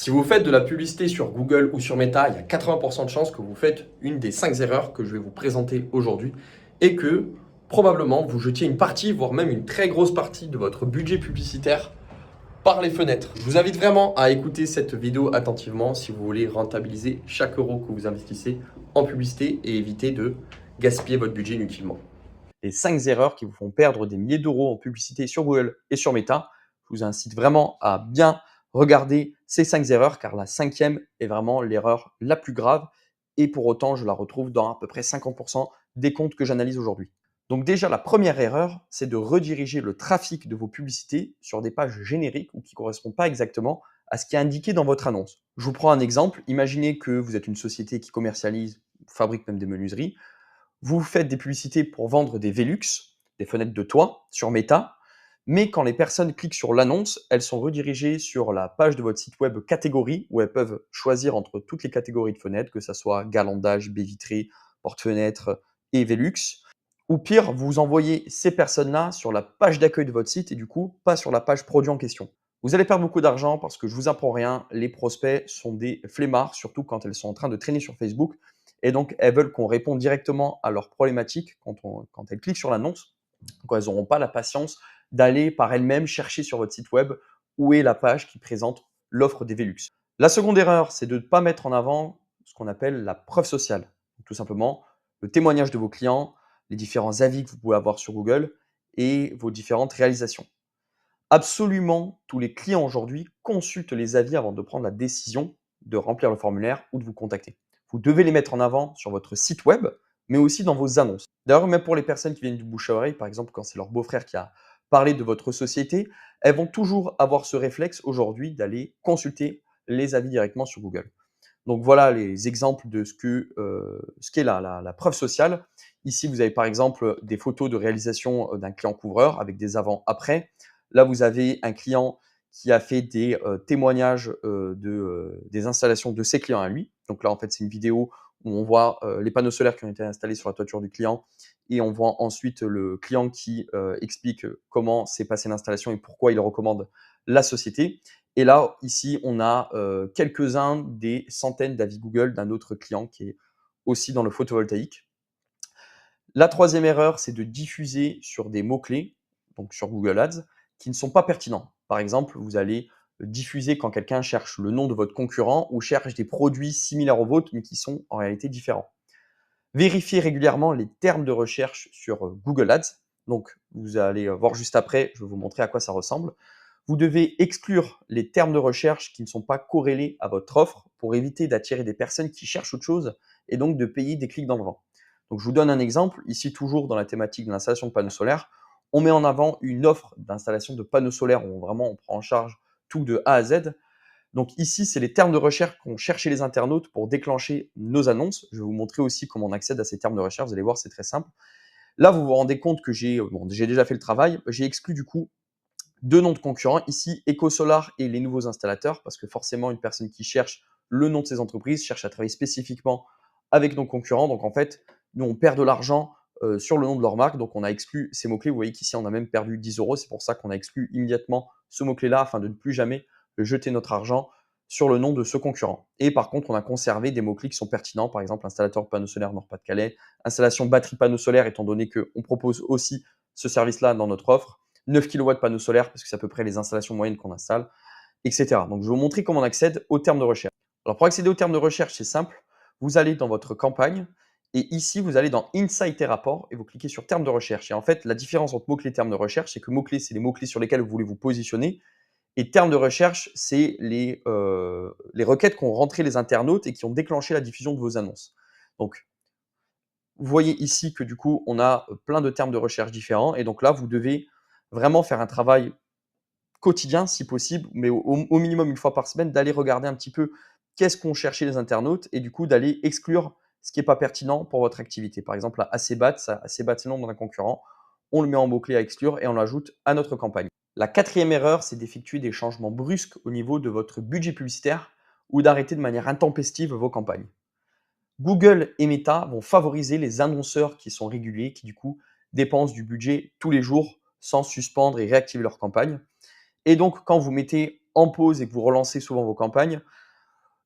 Si vous faites de la publicité sur Google ou sur Meta, il y a 80% de chances que vous faites une des 5 erreurs que je vais vous présenter aujourd'hui et que probablement vous jetiez une partie, voire même une très grosse partie de votre budget publicitaire par les fenêtres. Je vous invite vraiment à écouter cette vidéo attentivement si vous voulez rentabiliser chaque euro que vous investissez en publicité et éviter de gaspiller votre budget inutilement. Les 5 erreurs qui vous font perdre des milliers d'euros en publicité sur Google et sur Meta. Je vous incite vraiment à bien regarder ces 5 erreurs car la cinquième est vraiment l'erreur la plus grave et pour autant je la retrouve dans à peu près 50% des comptes que j'analyse aujourd'hui. Donc déjà la première erreur, c'est de rediriger le trafic de vos publicités sur des pages génériques ou qui ne correspondent pas exactement à ce qui est indiqué dans votre annonce. Je vous prends un exemple. Imaginez que vous êtes une société qui commercialise, fabrique même des menuiseries. Vous faites des publicités pour vendre des Velux, des fenêtres de toit sur Meta, mais quand les personnes cliquent sur l'annonce, elles sont redirigées sur la page de votre site web catégorie où elles peuvent choisir entre toutes les catégories de fenêtres, que ce soit galandage, baies vitrées, porte-fenêtres et Velux. Ou pire, vous envoyez ces personnes-là sur la page d'accueil de votre site et du coup, pas sur la page produit en question. Vous allez perdre beaucoup d'argent parce que je vous apprends rien, les prospects sont des flemmards, surtout quand elles sont en train de traîner sur Facebook. Et donc, elles veulent qu'on réponde directement à leurs problématiques quand elles cliquent sur l'annonce. Donc, elles n'auront pas la patience d'aller par elles-mêmes chercher sur votre site web où est la page qui présente l'offre des Velux. La seconde erreur, c'est de ne pas mettre en avant ce qu'on appelle la preuve sociale. Donc, tout simplement, le témoignage de vos clients, les différents avis que vous pouvez avoir sur Google et vos différentes réalisations. Absolument tous les clients aujourd'hui consultent les avis avant de prendre la décision de remplir le formulaire ou de vous contacter. Vous devez les mettre en avant sur votre site web, mais aussi dans vos annonces. D'ailleurs, même pour les personnes qui viennent du bouche à oreille, par exemple quand c'est leur beau-frère qui a parlé de votre société, elles vont toujours avoir ce réflexe aujourd'hui d'aller consulter les avis directement sur Google. Donc voilà les exemples de ce qu'est la preuve sociale. Ici, vous avez par exemple des photos de réalisation d'un client couvreur avec des avant-après. Là, vous avez un client qui a fait des témoignages des installations de ses clients à lui. Donc là, en fait, c'est une vidéo où on voit les panneaux solaires qui ont été installés sur la toiture du client et on voit ensuite le client qui explique comment s'est passée l'installation et pourquoi il recommande la société. Et là, ici, on a quelques-uns des centaines d'avis Google d'un autre client qui est aussi dans le photovoltaïque. La troisième erreur, c'est de diffuser sur des mots-clés, donc sur Google Ads, qui ne sont pas pertinents. Par exemple, vous allez diffuser quand quelqu'un cherche le nom de votre concurrent ou cherche des produits similaires aux vôtres, mais qui sont en réalité différents. Vérifiez régulièrement les termes de recherche sur Google Ads. Donc, vous allez voir juste après, je vais vous montrer à quoi ça ressemble. Vous devez exclure les termes de recherche qui ne sont pas corrélés à votre offre pour éviter d'attirer des personnes qui cherchent autre chose et donc de payer des clics dans le vent. Donc, je vous donne un exemple. Ici, toujours dans la thématique de l'installation de panneaux solaires, on met en avant une offre d'installation de panneaux solaires où vraiment on prend en charge tout de A à Z. Donc ici, c'est les termes de recherche qu'ont cherché les internautes pour déclencher nos annonces. Je vais vous montrer aussi comment on accède à ces termes de recherche. Vous allez voir, c'est très simple. Là, vous vous rendez compte que j'ai déjà fait le travail. J'ai exclu du coup deux noms de concurrents. Ici, EcoSolar et les nouveaux installateurs, parce que forcément, une personne qui cherche le nom de ces entreprises cherche à travailler spécifiquement avec nos concurrents. Donc en fait, nous, on perd de l'argent sur le nom de leur marque. Donc on a exclu ces mots-clés. Vous voyez qu'ici, on a même perdu 10 euros. C'est pour ça qu'on a exclu immédiatement ce mot-clé-là afin de ne plus jamais jeter notre argent sur le nom de ce concurrent. Et par contre, on a conservé des mots-clés qui sont pertinents, par exemple installateur de panneaux solaires Nord-Pas-de-Calais, installation batterie panneaux solaires, étant donné qu'on propose aussi ce service-là dans notre offre, 9 kW panneaux solaires, parce que c'est à peu près les installations moyennes qu'on installe, etc. Donc, je vais vous montrer comment on accède aux termes de recherche. Alors, pour accéder aux termes de recherche, c'est simple. Vous allez dans votre campagne et ici, vous allez dans Insight et rapport et vous cliquez sur termes de recherche. Et en fait, la différence entre mots-clés et termes de recherche, c'est que mots-clés, c'est les mots-clés sur lesquels vous voulez vous positionner. Et termes de recherche, c'est les requêtes qu'ont rentrées les internautes et qui ont déclenché la diffusion de vos annonces. Donc, vous voyez ici que du coup, on a plein de termes de recherche différents. Et donc là, vous devez vraiment faire un travail quotidien, si possible, mais au minimum une fois par semaine, d'aller regarder un petit peu qu'est-ce qu'ont cherché les internautes et du coup, d'aller exclure ce qui n'est pas pertinent pour votre activité. Par exemple, là, ACBAT, c'est le nom d'un concurrent. On le met en mot-clé à exclure et on l'ajoute à notre campagne. La quatrième erreur, c'est d'effectuer des changements brusques au niveau de votre budget publicitaire ou d'arrêter de manière intempestive vos campagnes. Google et Meta vont favoriser les annonceurs qui sont réguliers, qui du coup dépensent du budget tous les jours sans suspendre et réactiver leur campagne. Et donc, quand vous mettez en pause et que vous relancez souvent vos campagnes,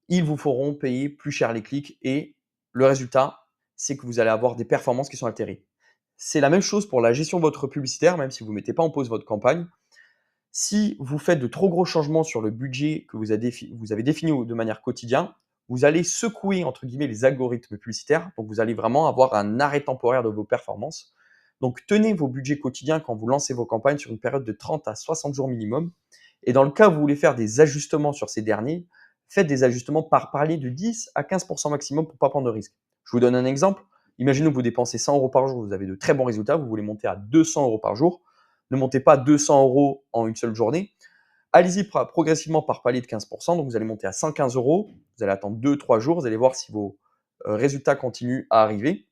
ils vous feront payer plus cher les clics et le résultat, c'est que vous allez avoir des performances qui sont altérées. C'est la même chose pour la gestion de votre publicitaire, même si vous ne mettez pas en pause votre campagne. Si vous faites de trop gros changements sur le budget que vous avez défini de manière quotidienne, vous allez secouer entre guillemets les algorithmes publicitaires. Donc, vous allez vraiment avoir un arrêt temporaire de vos performances. Donc, tenez vos budgets quotidiens quand vous lancez vos campagnes sur une période de 30 à 60 jours minimum. Et dans le cas où vous voulez faire des ajustements sur ces derniers, faites des ajustements par palier de 10 à 15% maximum pour ne pas prendre de risques. Je vous donne un exemple. Imaginez que vous dépensez 100 euros par jour, vous avez de très bons résultats, vous voulez monter à 200 euros par jour. Ne montez pas 200 euros en une seule journée. Allez-y progressivement par palier de 15%. Donc, vous allez monter à 115 euros. Vous allez attendre 2-3 jours. Vous allez voir si vos résultats continuent à arriver.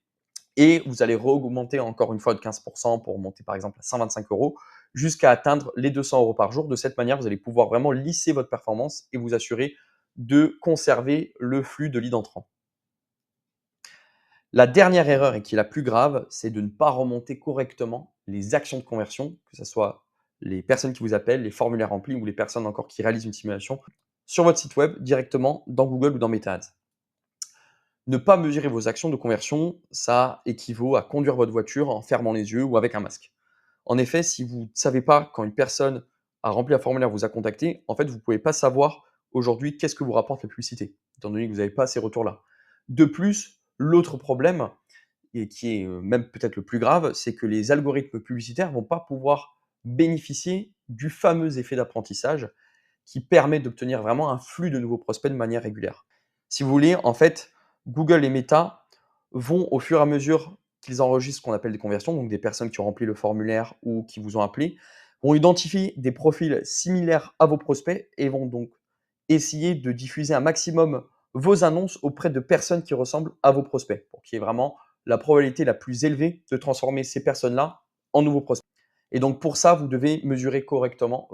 Et vous allez re-augmenter encore une fois de 15% pour monter par exemple à 125 euros jusqu'à atteindre les 200 euros par jour. De cette manière, vous allez pouvoir vraiment lisser votre performance et vous assurer de conserver le flux de leads entrants. La dernière erreur et qui est la plus grave, c'est de ne pas remonter correctement les actions de conversion, que ce soit les personnes qui vous appellent, les formulaires remplis ou les personnes encore qui réalisent une simulation sur votre site web directement dans Google ou dans Meta Ads. Ne pas mesurer vos actions de conversion, ça équivaut à conduire votre voiture en fermant les yeux ou avec un masque. En effet, si vous ne savez pas quand une personne a rempli un formulaire, vous a contacté, en fait, vous ne pouvez pas savoir aujourd'hui qu'est-ce que vous rapporte la publicité, étant donné que vous n'avez pas ces retours-là. De plus, l'autre problème, et qui est même peut-être le plus grave, c'est que les algorithmes publicitaires ne vont pas pouvoir bénéficier du fameux effet d'apprentissage qui permet d'obtenir vraiment un flux de nouveaux prospects de manière régulière. Si vous voulez, en fait, Google et Meta vont au fur et à mesure qu'ils enregistrent ce qu'on appelle des conversions, donc des personnes qui ont rempli le formulaire ou qui vous ont appelé, vont identifier des profils similaires à vos prospects et vont donc essayer de diffuser un maximum vos annonces auprès de personnes qui ressemblent à vos prospects pour qu'il y ait vraiment la probabilité la plus élevée de transformer ces personnes-là en nouveaux prospects. Et donc pour ça, vous devez mesurer correctement